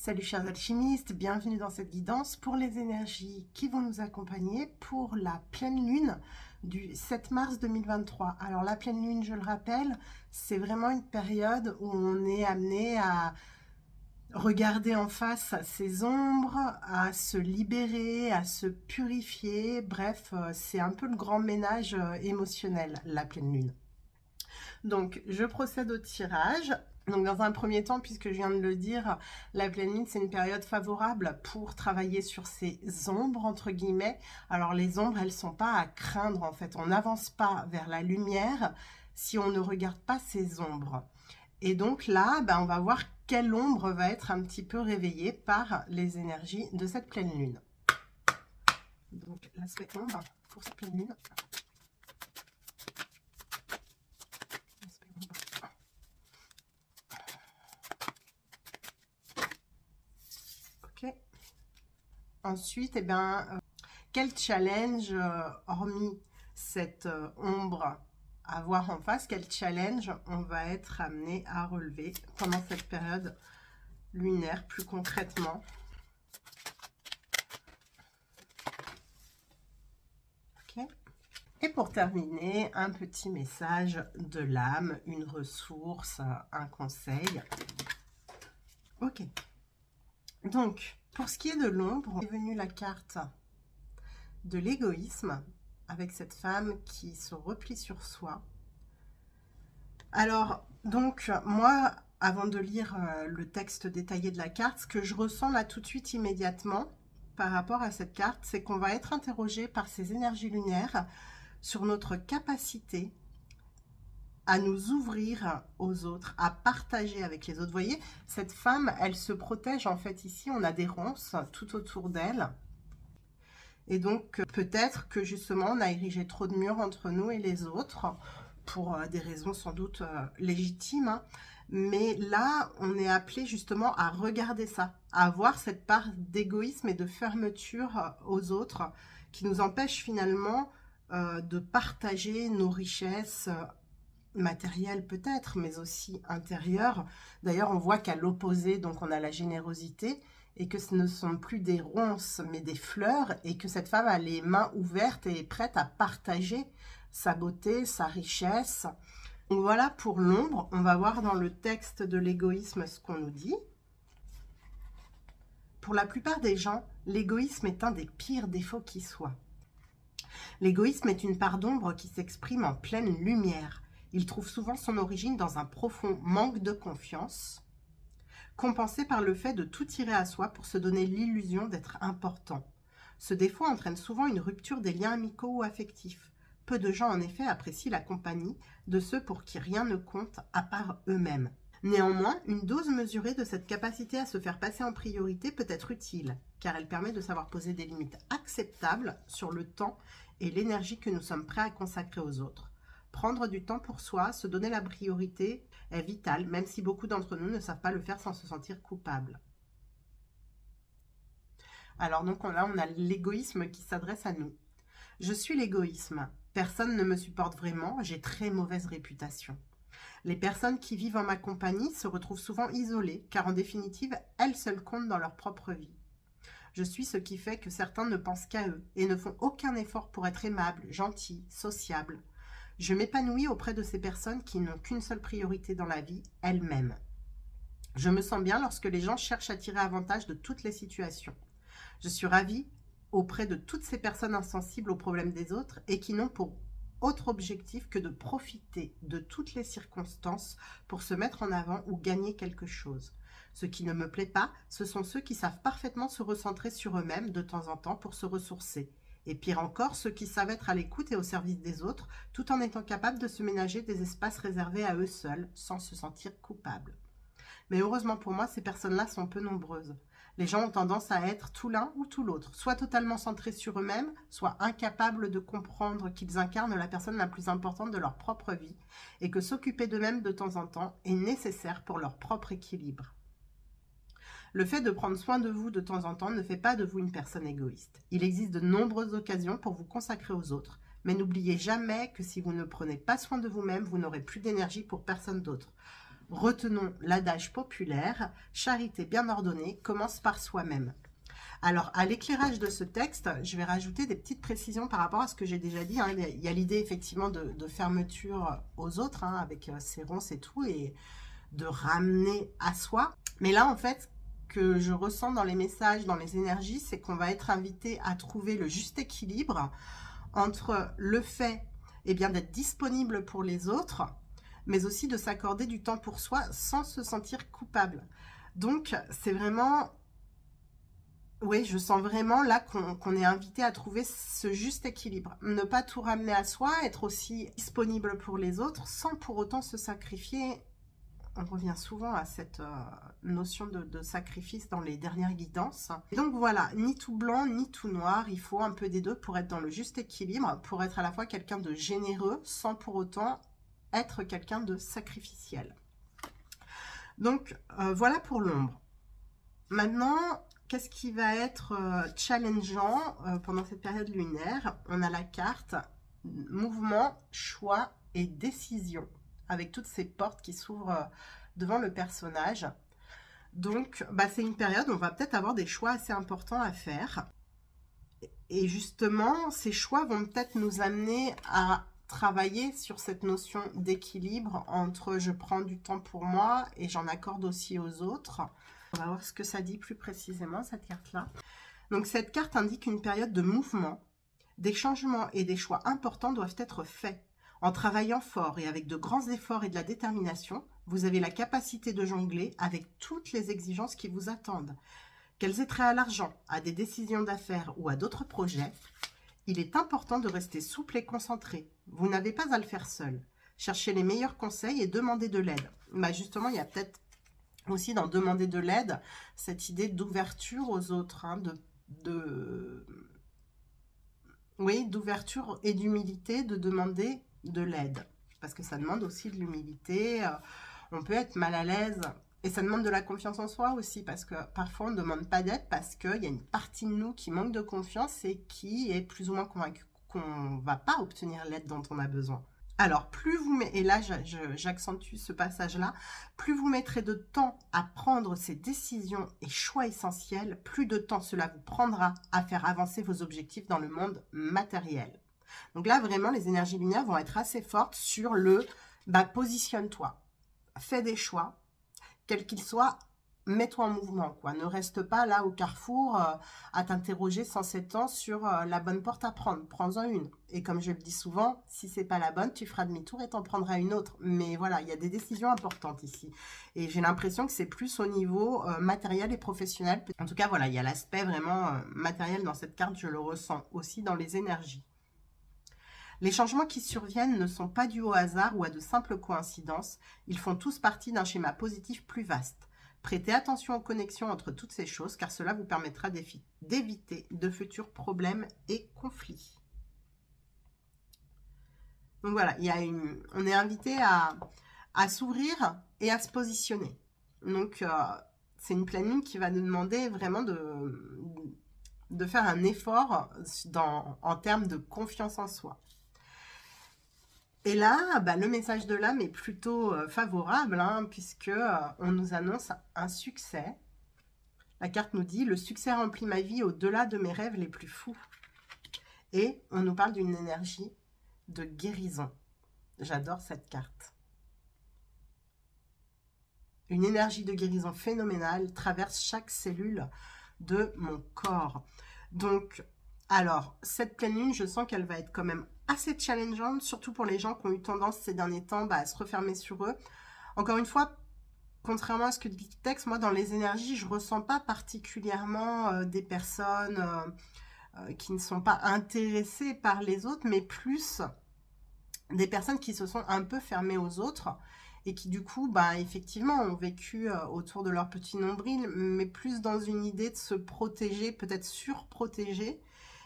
Salut chers alchimistes, bienvenue dans cette guidance pour les énergies qui vont nous accompagner pour la pleine lune du 7 mars 2023. Alors la pleine lune, je le rappelle, c'est vraiment une période où on est amené à regarder en face ses ombres, à se libérer, à se purifier. Bref, c'est un peu le grand ménage émotionnel, la pleine lune. Donc je procède au tirage. Donc dans un premier temps, puisque je viens de le dire, la pleine lune, c'est une période favorable pour travailler sur ces ombres, entre guillemets. Alors les ombres, elles ne sont pas à craindre en fait. On n'avance pas vers la lumière si on ne regarde pas ces ombres. Et donc là, on va voir quelle ombre va être un petit peu réveillée par les énergies de cette pleine lune. Donc l'aspect ombre pour cette pleine lune. Ensuite, quel challenge, hormis cette ombre à voir en face, quel challenge on va être amené à relever pendant cette période lunaire, plus concrètement. Okay. Et pour terminer, un petit message de l'âme, une ressource, un conseil. Ok. Donc, pour ce qui est de l'ombre, est venue la carte de l'égoïsme, avec cette femme qui se replie sur soi. Alors, donc, moi, avant de lire le texte détaillé de la carte, ce que je ressens là tout de suite immédiatement par rapport à cette carte, c'est qu'on va être interrogé par ces énergies lunaires sur notre capacité à nous ouvrir aux autres, à partager avec les autres. Vous voyez, cette femme, elle se protège en fait ici, on a des ronces tout autour d'elle. Et donc, peut-être que justement, on a érigé trop de murs entre nous et les autres, pour des raisons sans doute légitimes. Hein. Mais là, on est appelé justement à regarder ça, à avoir cette part d'égoïsme et de fermeture aux autres, qui nous empêche finalement de partager nos richesses, matériel peut-être, mais aussi intérieur. D'ailleurs, on voit qu'à l'opposé, donc on a la générosité, et que ce ne sont plus des ronces, mais des fleurs, et que cette femme a les mains ouvertes et est prête à partager sa beauté, sa richesse. Donc voilà pour l'ombre. On va voir dans le texte de l'égoïsme ce qu'on nous dit. Pour la plupart des gens, l'égoïsme est un des pires défauts qui soit. L'égoïsme est une part d'ombre qui s'exprime en pleine lumière. Il trouve souvent son origine dans un profond manque de confiance, compensé par le fait de tout tirer à soi pour se donner l'illusion d'être important. Ce défaut entraîne souvent une rupture des liens amicaux ou affectifs. Peu de gens en effet apprécient la compagnie de ceux pour qui rien ne compte à part eux-mêmes. Néanmoins, une dose mesurée de cette capacité à se faire passer en priorité peut être utile, car elle permet de savoir poser des limites acceptables sur le temps et l'énergie que nous sommes prêts à consacrer aux autres. Prendre du temps pour soi, se donner la priorité est vital, même si beaucoup d'entre nous ne savent pas le faire sans se sentir coupable. Alors donc là, on a l'égoïsme qui s'adresse à nous. Je suis l'égoïsme. Personne ne me supporte vraiment, j'ai très mauvaise réputation. Les personnes qui vivent en ma compagnie se retrouvent souvent isolées, car en définitive, elles seules comptent dans leur propre vie. Je suis ce qui fait que certains ne pensent qu'à eux et ne font aucun effort pour être aimables, gentils, sociables. Je m'épanouis auprès de ces personnes qui n'ont qu'une seule priorité dans la vie, elles-mêmes. Je me sens bien lorsque les gens cherchent à tirer avantage de toutes les situations. Je suis ravie auprès de toutes ces personnes insensibles aux problèmes des autres et qui n'ont pour autre objectif que de profiter de toutes les circonstances pour se mettre en avant ou gagner quelque chose. Ce qui ne me plaît pas, ce sont ceux qui savent parfaitement se recentrer sur eux-mêmes de temps en temps pour se ressourcer. Et pire encore, ceux qui savent être à l'écoute et au service des autres, tout en étant capables de se ménager des espaces réservés à eux seuls, sans se sentir coupables. Mais heureusement pour moi, ces personnes-là sont peu nombreuses. Les gens ont tendance à être tout l'un ou tout l'autre, soit totalement centrés sur eux-mêmes, soit incapables de comprendre qu'ils incarnent la personne la plus importante de leur propre vie, et que s'occuper d'eux-mêmes de temps en temps est nécessaire pour leur propre équilibre. Le fait de prendre soin de vous de temps en temps ne fait pas de vous une personne égoïste. Il existe de nombreuses occasions pour vous consacrer aux autres, mais n'oubliez jamais que si vous ne prenez pas soin de vous-même, vous n'aurez plus d'énergie pour personne d'autre. Retenons l'adage populaire, charité bien ordonnée commence par soi-même. Alors, à l'éclairage de ce texte, je vais rajouter des petites précisions par rapport à ce que j'ai déjà dit. Il y a l'idée effectivement de fermeture aux autres, avec ses ronces et tout, et de ramener à soi. Mais là, en fait, que je ressens dans les messages, dans les énergies, c'est qu'on va être invité à trouver le juste équilibre entre le fait d'être disponible pour les autres, mais aussi de s'accorder du temps pour soi sans se sentir coupable. Donc, c'est vraiment... Oui, je sens vraiment là qu'on est invité à trouver ce juste équilibre. Ne pas tout ramener à soi, être aussi disponible pour les autres sans pour autant se sacrifier. On revient souvent à cette notion de sacrifice dans les dernières guidances. Et donc voilà, ni tout blanc, ni tout noir. Il faut un peu des deux pour être dans le juste équilibre, pour être à la fois quelqu'un de généreux sans pour autant être quelqu'un de sacrificiel. Donc voilà pour l'ombre. Maintenant, qu'est-ce qui va être challengeant pendant cette période lunaire? On a la carte mouvement, choix et décision, avec toutes ces portes qui s'ouvrent devant le personnage. Donc, c'est une période où on va peut-être avoir des choix assez importants à faire. Et justement, ces choix vont peut-être nous amener à travailler sur cette notion d'équilibre entre je prends du temps pour moi et j'en accorde aussi aux autres. On va voir ce que ça dit plus précisément, cette carte-là. Donc, cette carte indique une période de mouvement. Des changements et des choix importants doivent être faits. En travaillant fort et avec de grands efforts et de la détermination, vous avez la capacité de jongler avec toutes les exigences qui vous attendent. Qu'elles aient trait à l'argent, à des décisions d'affaires ou à d'autres projets, il est important de rester souple et concentré. Vous n'avez pas à le faire seul. Cherchez les meilleurs conseils et demandez de l'aide. Justement, il y a peut-être aussi dans demander de l'aide cette idée d'ouverture aux autres, oui, d'ouverture et d'humilité, de demander de l'aide. Parce que ça demande aussi de l'humilité. On peut être mal à l'aise. Et ça demande de la confiance en soi aussi. Parce que parfois, on ne demande pas d'aide parce qu'il y a une partie de nous qui manque de confiance et qui est plus ou moins convaincue qu'on ne va pas obtenir l'aide dont on a besoin. Alors, plus vous mettez, et là j'accentue ce passage-là, plus vous mettrez de temps à prendre ces décisions et choix essentiels, plus de temps cela vous prendra à faire avancer vos objectifs dans le monde matériel. Donc là, vraiment, les énergies lunaires vont être assez fortes sur le positionne-toi, fais des choix, quels qu'ils soient, mets-toi en mouvement, quoi. Ne reste pas là au carrefour à t'interroger sans s'étendre sur la bonne porte à prendre. Prends-en une. Et comme je le dis souvent, si c'est pas la bonne, tu feras demi-tour et t'en prendras une autre. Mais voilà, il y a des décisions importantes ici. Et j'ai l'impression que c'est plus au niveau matériel et professionnel. En tout cas, voilà, il y a l'aspect vraiment matériel dans cette carte, je le ressens aussi dans les énergies. Les changements qui surviennent ne sont pas dus au hasard ou à de simples coïncidences. Ils font tous partie d'un schéma positif plus vaste. Prêtez attention aux connexions entre toutes ces choses, car cela vous permettra d'éviter de futurs problèmes et conflits. Donc voilà, on est invité à s'ouvrir et à se positionner. Donc, c'est une planning qui va nous demander vraiment de faire un effort en termes de confiance en soi. Et là, le message de l'âme est plutôt favorable, puisque on nous annonce un succès. La carte nous dit « Le succès remplit ma vie au-delà de mes rêves les plus fous ». Et on nous parle d'une énergie de guérison. J'adore cette carte. Une énergie de guérison phénoménale traverse chaque cellule de mon corps. Donc, alors, cette pleine lune, je sens qu'elle va être quand même assez challengeante, surtout pour les gens qui ont eu tendance ces derniers temps à se refermer sur eux. Encore une fois, contrairement à ce que dit le texte, moi dans les énergies, je ne ressens pas particulièrement des personnes qui ne sont pas intéressées par les autres, mais plus des personnes qui se sont un peu fermées aux autres et qui du coup, effectivement, ont vécu autour de leur petit nombril, mais plus dans une idée de se protéger, peut-être surprotéger,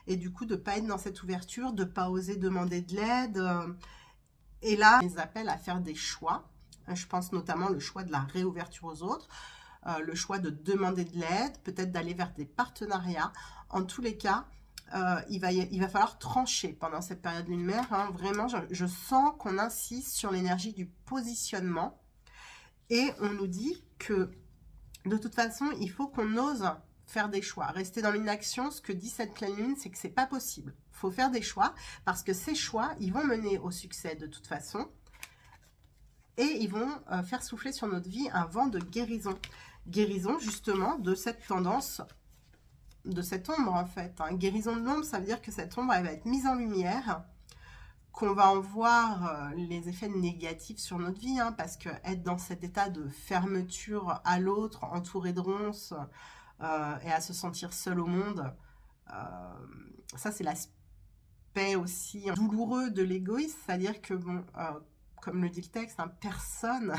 et du coup de ne pas être dans cette ouverture, de ne pas oser demander de l'aide. Et là, les appelle à faire des choix. Je pense notamment le choix de la réouverture aux autres, le choix de demander de l'aide, peut-être d'aller vers des partenariats. En tous les cas, il va falloir trancher pendant cette période lunaire. Vraiment, je sens qu'on insiste sur l'énergie du positionnement Et on nous dit que de toute façon, il faut qu'on ose faire des choix. Rester dans l'inaction, ce que dit cette pleine lune, c'est que c'est pas possible. Il faut faire des choix parce que ces choix, ils vont mener au succès de toute façon. Et ils vont faire souffler sur notre vie un vent de guérison. Guérison justement de cette tendance, de cette ombre en fait. Hein. Guérison de l'ombre, ça veut dire que cette ombre, elle va être mise en lumière, qu'on va en voir les effets négatifs sur notre vie, hein, parce que être dans cet état de fermeture à l'autre, entouré de ronces, et à se sentir seul au monde, ça c'est l'aspect aussi douloureux de l'égoïsme, c'est-à-dire que bon, comme le dit le texte, hein, personne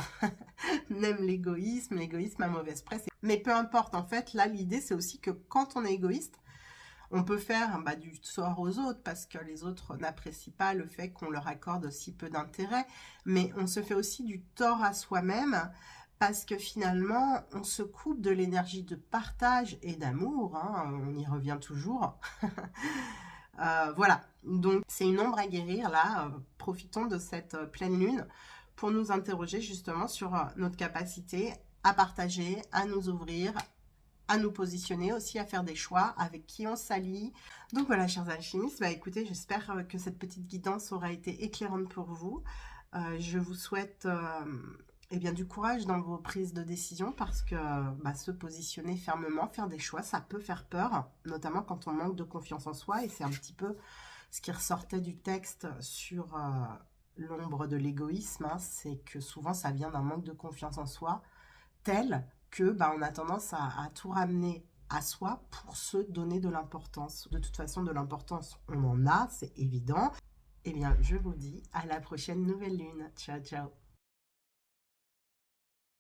n'aime l'égoïsme, l'égoïsme a mauvaise presse, mais peu importe, en fait, là l'idée c'est aussi que quand on est égoïste, on peut faire du tort aux autres parce que les autres n'apprécient pas le fait qu'on leur accorde si peu d'intérêt, mais on se fait aussi du tort à soi-même parce que finalement, on se coupe de l'énergie de partage et d'amour, hein, on y revient toujours. Voilà, donc c'est une ombre à guérir là, profitons de cette pleine lune pour nous interroger justement sur notre capacité à partager, à nous ouvrir, à nous positionner, aussi à faire des choix, avec qui on s'allie. Donc voilà, chers alchimistes, écoutez, j'espère que cette petite guidance aura été éclairante pour vous. Je vous souhaite du courage dans vos prises de décision parce que se positionner fermement, faire des choix, ça peut faire peur, notamment quand on manque de confiance en soi, et c'est un petit peu ce qui ressortait du texte sur l'ombre de l'égoïsme, hein, c'est que souvent ça vient d'un manque de confiance en soi, tel que on a tendance à tout ramener à soi pour se donner de l'importance. De toute façon, de l'importance, on en a, c'est évident. Eh bien, je vous dis à la prochaine nouvelle lune. Ciao, ciao.